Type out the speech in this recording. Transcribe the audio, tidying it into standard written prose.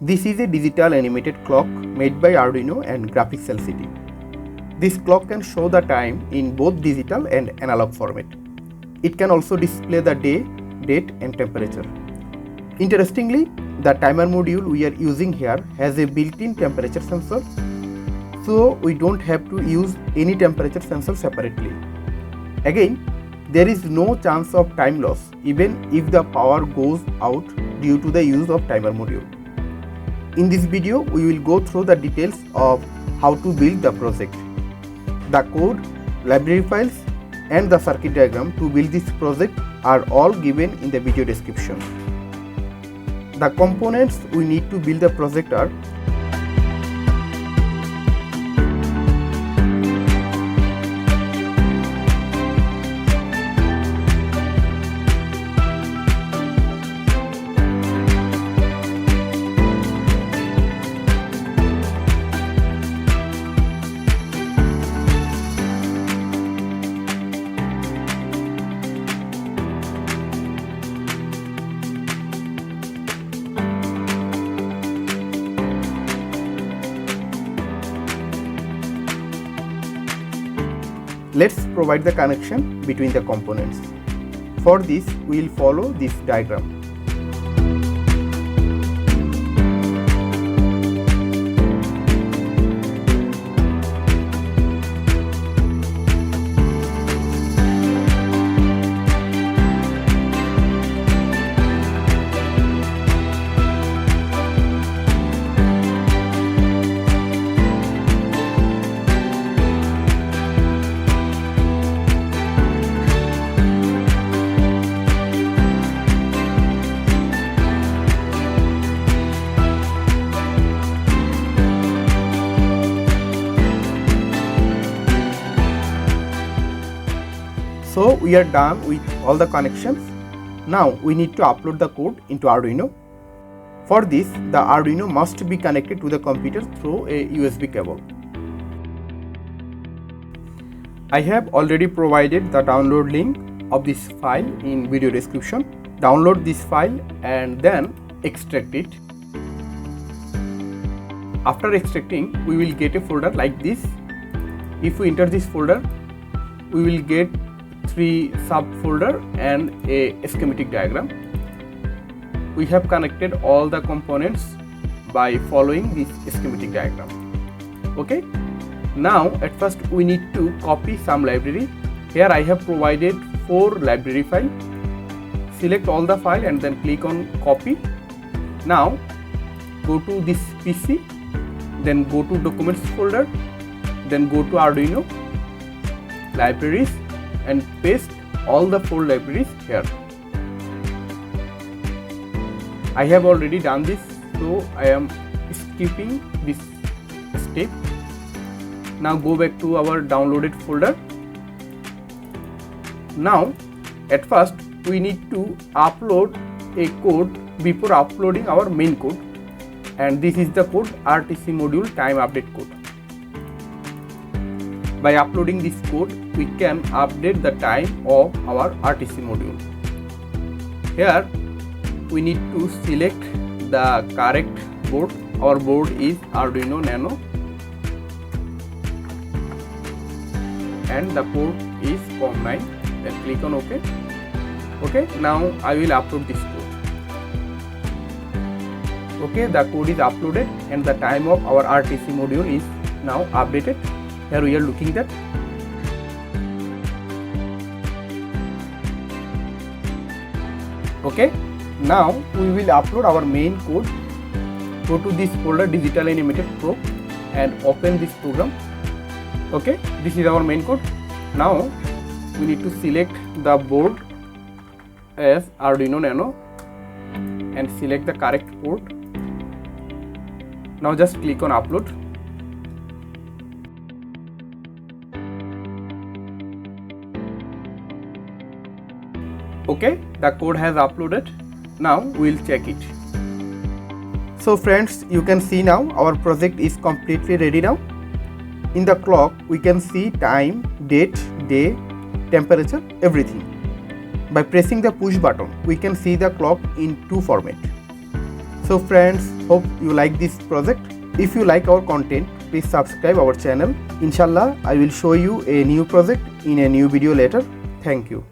This is a digital animated clock made by Arduino and graphics LCD. This clock can show the time in both digital and analog format. It can also display the day, date and temperature. Interestingly, the timer module we are using here has a built-in temperature sensor, so we don't have to use any temperature sensor separately. Again, there is no chance of time loss even if the power goes out due to the use of timer module. In this video, we will go through the details of how to build the project. The code, library files and the circuit diagram to build this project are all given in the video description. The components we need to build the project are Let's provide the connection between the components. For this, we will follow this diagram. So we are done with all the connections. Now we need to upload the code into Arduino. For this, the Arduino must be connected to the computer through a USB cable. I have already provided the download link of this file in video description. Download this file and then extract it. After extracting, we will get a folder like this. If we enter this folder, we will get 3 subfolder and a schematic diagram. We have connected all the components by following this schematic diagram. Okay. Now at first we need to copy some library. Here I have provided 4 library files. Select all the file and then click on copy. Now go to this PC, then go to documents folder, then go to Arduino, libraries and paste all the 4 libraries here. I have already done this, so I am skipping this step. Now go back to our downloaded folder. Now at first we need to upload a code before uploading our main code, and this is the code RTC module time update code. By uploading this code, we can update the time of our RTC module. Here we need to select the correct board. Our board is Arduino Nano and the port is COM9. Then click on OK. Okay, now I will upload this code. Okay, the code is uploaded and the time of our RTC module is now updated. Here we are looking at. Okay, now we will upload our main code. Go to this folder Digital Animated Pro and open this program. Okay, this is our main code. Now we need to select the board as Arduino Nano and select the correct port. Now just click on upload. Okay, the code has uploaded. Now we will check it. So friends, you can see now our project is completely ready now. In the clock, we can see time, date, day, temperature, everything. By pressing the push button, we can see the clock in 2 formats. So friends, hope you like this project. If you like our content, please subscribe our channel. Inshallah, I will show you a new project in a new video later. Thank you.